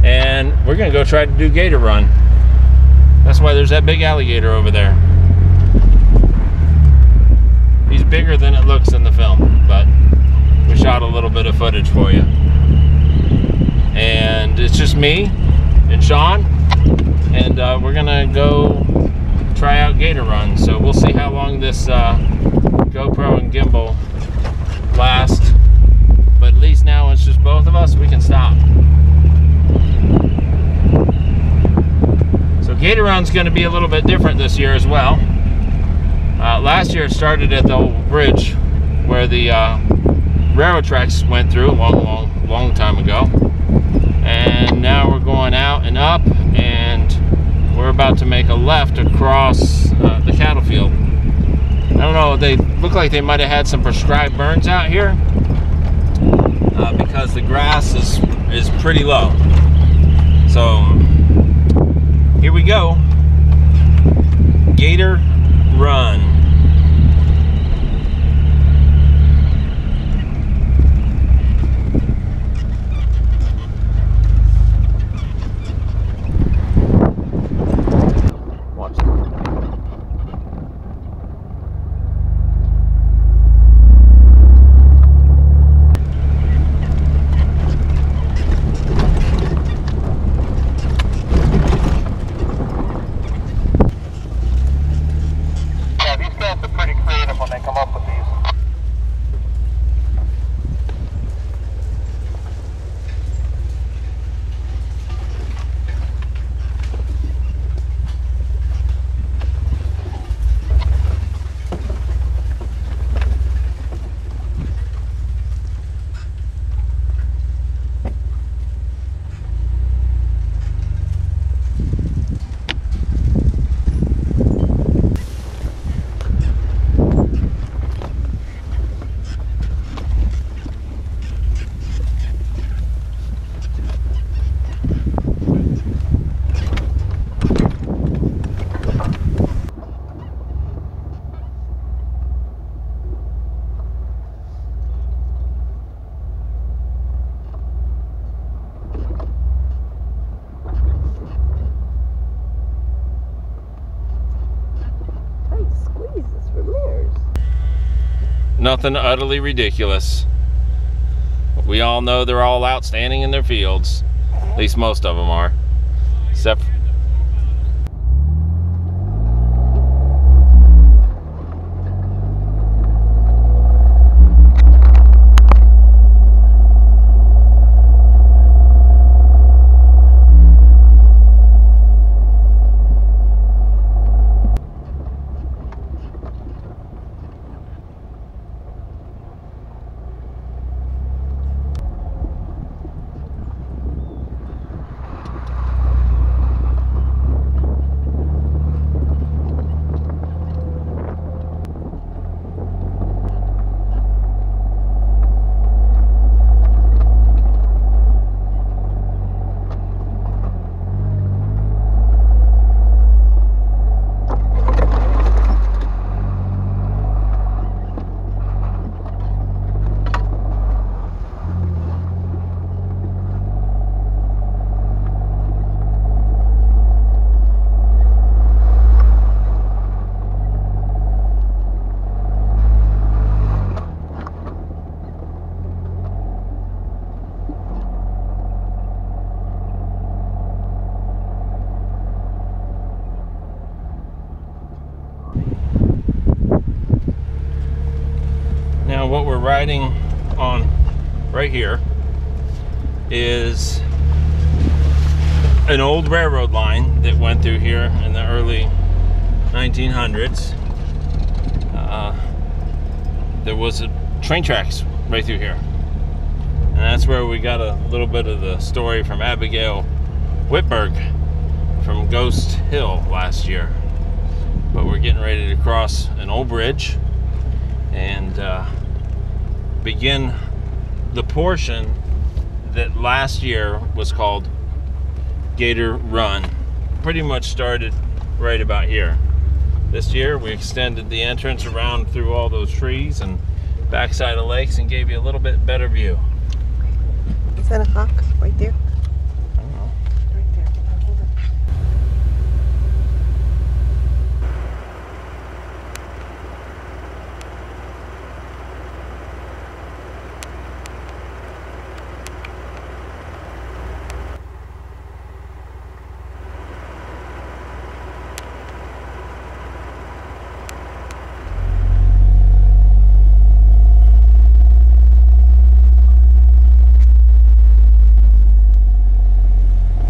And we're gonna go try to do Gator Run. That's why there's that big alligator over there. He's bigger than it looks in the film, but we shot a little bit of footage for you. And it's just me and Sean, and we're gonna go try out Gator Run. So we'll see how long this GoPro and gimbal last. But at least now it's just both of us, we can stop. So Gator Run's going to be a little bit different this year as well. Last year it started at the old bridge where the railroad tracks went through a long time ago. And now we're going out and up, and we're about to make a left across the cattle field. I don't know, they look like they might have had some prescribed burns out here because the grass is pretty low. So here we go. Gator Run. Nothing utterly ridiculous. We all know they're all outstanding in their fields. At least most of them are. Except now what we're riding on right here is an old railroad line that went through here in the early 1900s. There was train tracks right through here, and that's where we got a little bit of the story from Abigail Whitberg from Ghost Hill last year. But we're getting ready to cross an old bridge and begin the portion that last year was called Gator Run. Pretty much started right about here. This year we extended the entrance around through all those trees and backside of lakes and gave you a little bit better view. Is that a hawk right there? I don't know. Right there. Hold on.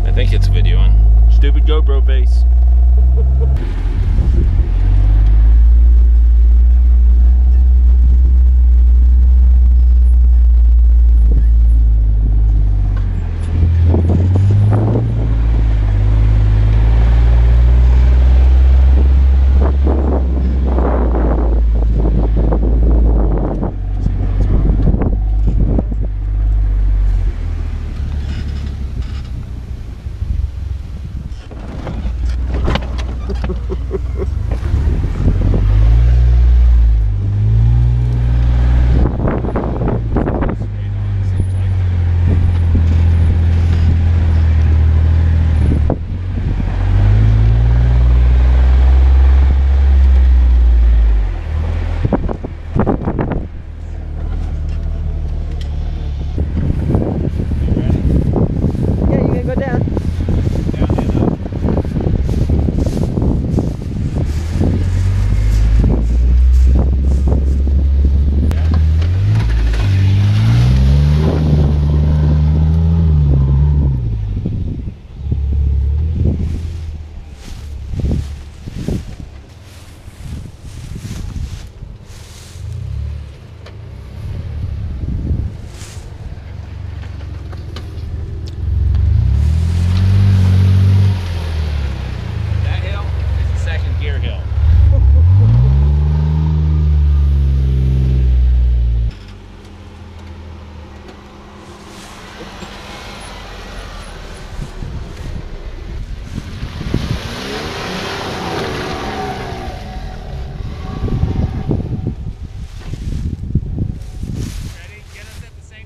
I think it's videoing. Stupid GoPro face.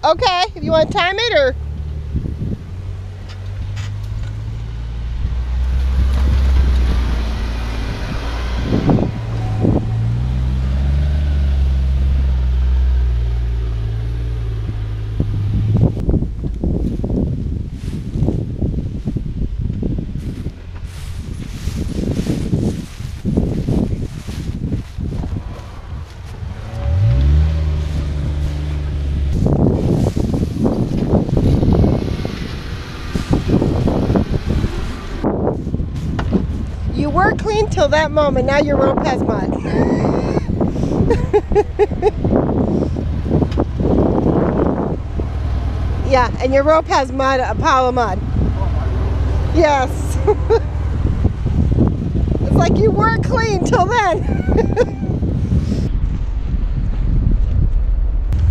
Okay, if you want to time it or? You were clean till that moment, now your rope has mud. Yeah, and your rope has mud, a pile of mud. Yes. It's like you were clean till then.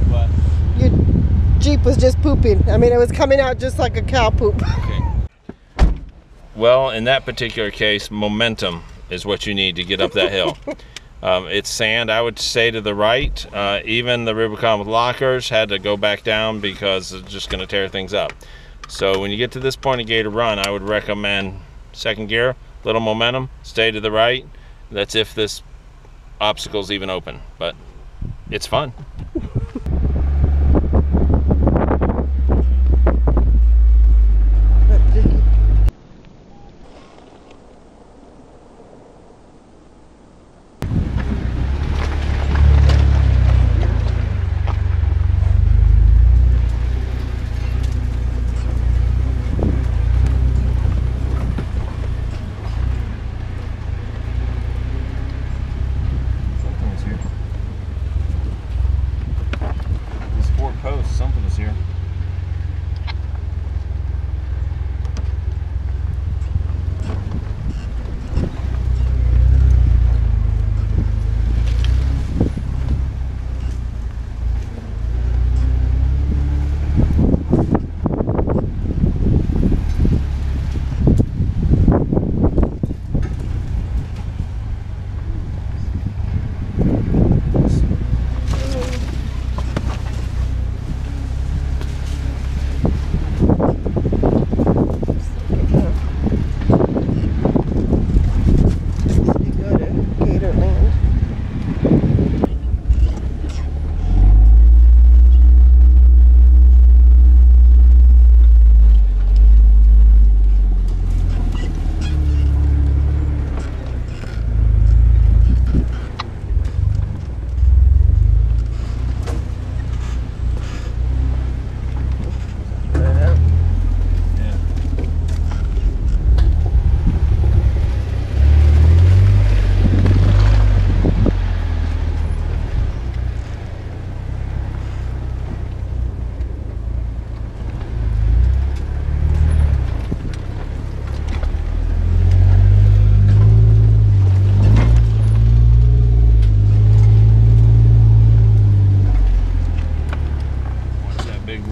What? Your Jeep was just pooping. I mean, it was coming out just like a cow poop. Okay. Well, in that particular case, momentum is what you need to get up that hill. It's sand, I would say, to the right. Even the Rubicon with lockers had to go back down because it's just going to tear things up. So when you get to this point of Gator Run, I would recommend second gear, little momentum, stay to the right. That's if this obstacle's even open, but it's fun.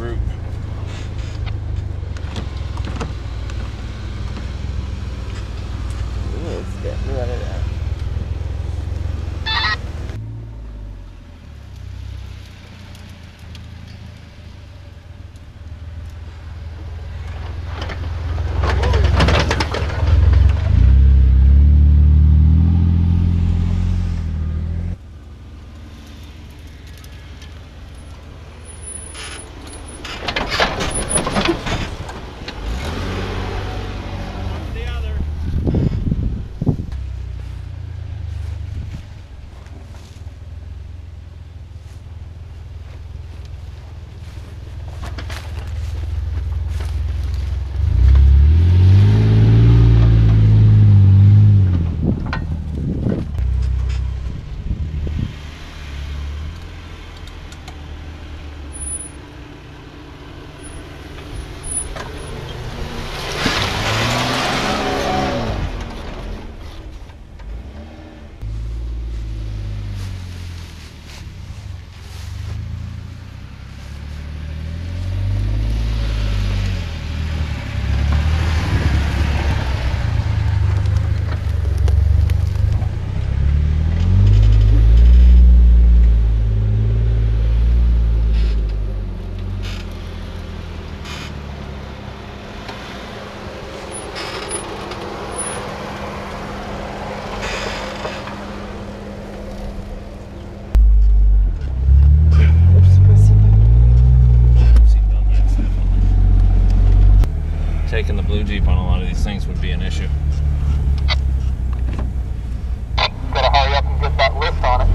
route. It's getting rid of that. Taking the blue Jeep on a lot of these things would be an issue. Gotta hurry up and get that lift on it.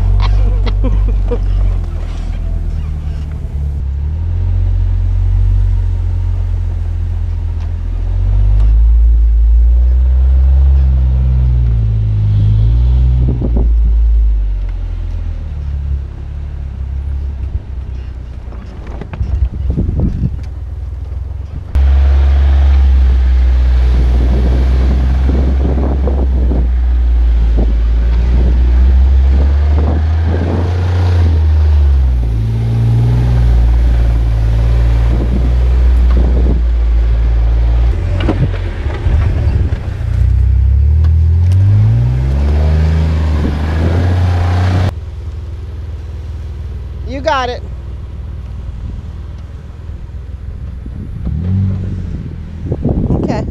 You got it. Okay.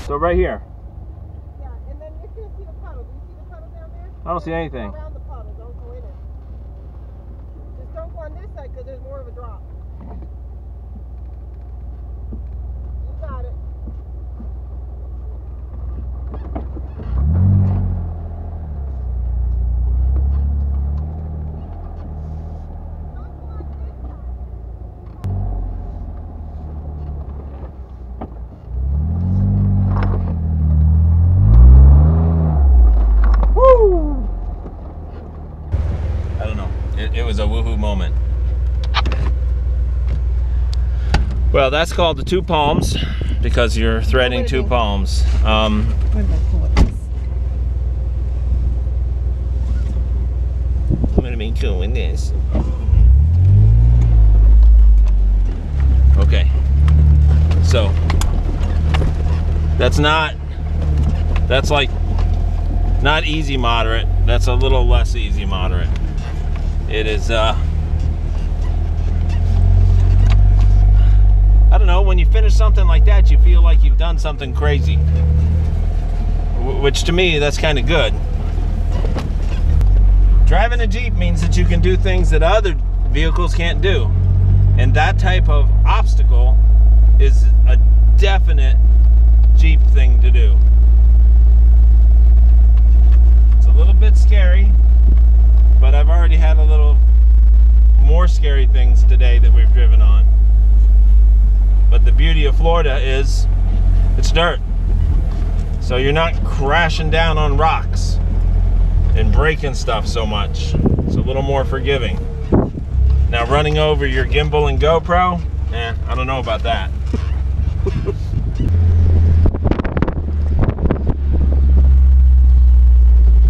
So right here. Yeah, and then you're gonna see the puddle. Do you see the puddle down there? I don't see anything. Go around the puddle. Don't go in it. Just don't go on this side because there's more of a drop. You got it. It was a woohoo moment. Well, that's called the two palms because you're threading two palms. Where did I pull it? I'm gonna be doing this. Okay. So that's like not easy moderate. That's a little less easy moderate. It is, I don't know, when you finish something like that, you feel like you've done something crazy. Which to me, that's kind of good. Driving a Jeep means that you can do things that other vehicles can't do. And that type of obstacle is a definite Jeep thing to do. So little bit scary, but I've already had a little more scary things today that we've driven on. But the beauty of Florida is it's dirt. So you're not crashing down on rocks and breaking stuff so much. It's a little more forgiving. Now running over your gimbal and GoPro, I don't know about that.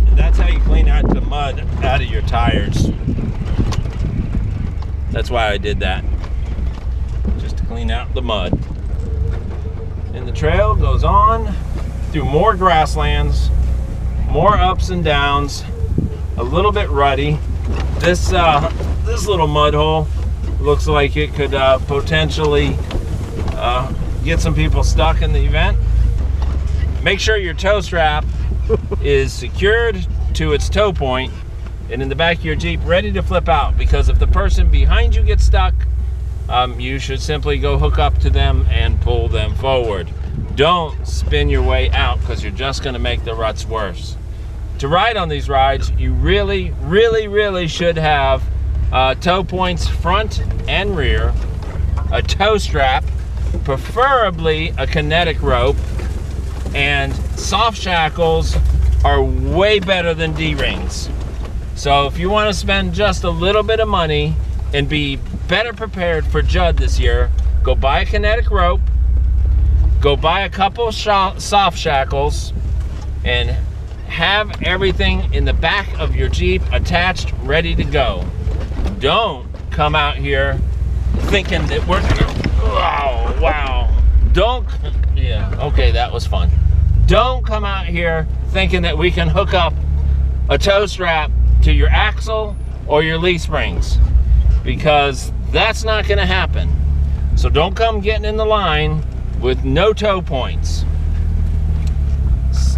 And that's how you clean out the mud out of your tires. That's why I did that. Just to clean out the mud. And the trail goes on through more grasslands, more ups and downs, a little bit rutty. This little mud hole looks like it could potentially get some people stuck in the event. Make sure your tow strap is secured to its tow point and in the back of your Jeep ready to flip out, because if the person behind you gets stuck, you should simply go hook up to them and pull them forward. Don't spin your way out, because you're just going to make the ruts worse. To ride on these rides, you really should have tow points front and rear, a tow strap, preferably a kinetic rope, and soft shackles are way better than D-rings. So if you want to spend just a little bit of money and be better prepared for Judd this year, go buy a kinetic rope, go buy a couple soft shackles, and have everything in the back of your Jeep attached, ready to go. Don't come out here thinking that we're gonna, wow. Don't, yeah, okay, that was fun. Don't come out here thinking that we can hook up a tow strap to your axle or your leaf springs, because that's not gonna happen. So don't come getting in the line with no tow points.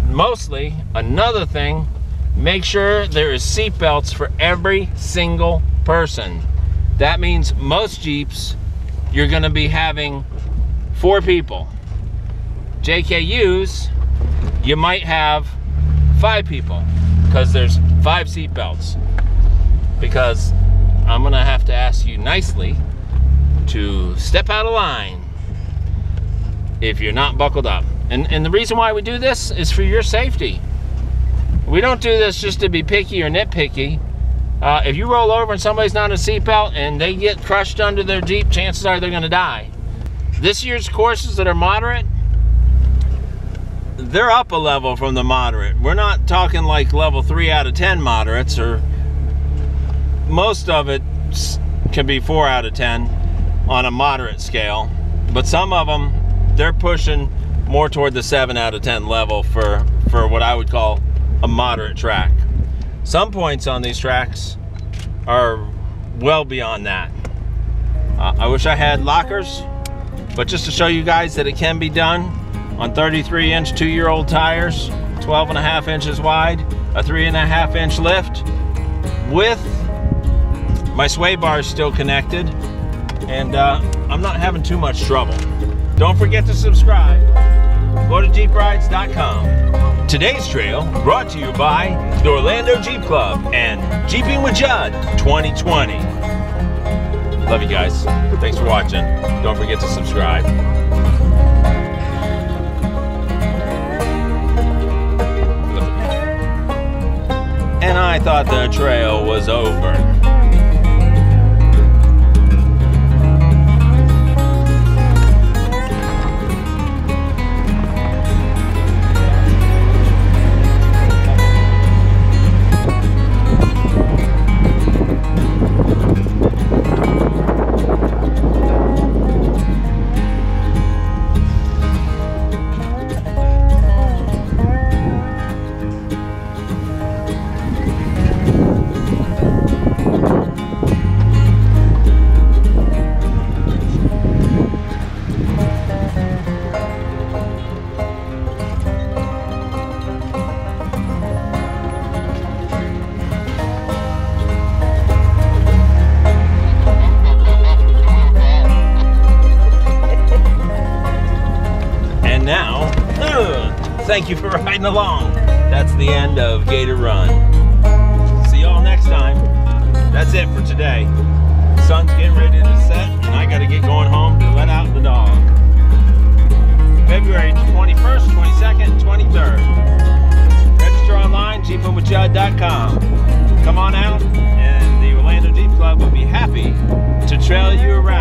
Mostly, another thing, make sure there is seat belts for every single person. That means most Jeeps, you're gonna be having 4 people. JKUs, you might have 5 people, because there's 5 seat belts. Because I'm gonna have to ask you nicely to step out of line if you're not buckled up. And the reason why we do this is for your safety. We don't do this just to be picky or nitpicky. If you roll over and somebody's not in a seatbelt and they get crushed under their Jeep, chances are they're gonna die. This year's courses that are moderate, they're up a level from the moderate. We're not talking like level 3 out of 10 moderates, or most of it can be 4 out of 10 on a moderate scale. But some of them, they're pushing more toward the 7 out of 10 level for what I would call a moderate track. Some points on these tracks are well beyond that. I wish I had lockers, but just to show you guys that it can be done on 33-inch 2-year-old tires, 12.5 inches wide, a 3.5-inch lift, with my sway bars still connected, and I'm not having too much trouble. Don't forget to subscribe. Go to jeeprides.com. Today's trail brought to you by the Orlando Jeep Club and Jeepin with Judd 2020. Love you guys. Thanks for watching. Don't forget to subscribe. And I thought the trail was over. Thank you for riding along. that's the end of Gator Run. See y'all next time. That's it for today. Sun's getting ready to set, and I gotta get going home to let out the dog. February 21st, 22nd, 23rd. Register online, jeepinwithjudd.com. Come on out, and the Orlando Jeep Club will be happy to trail you around.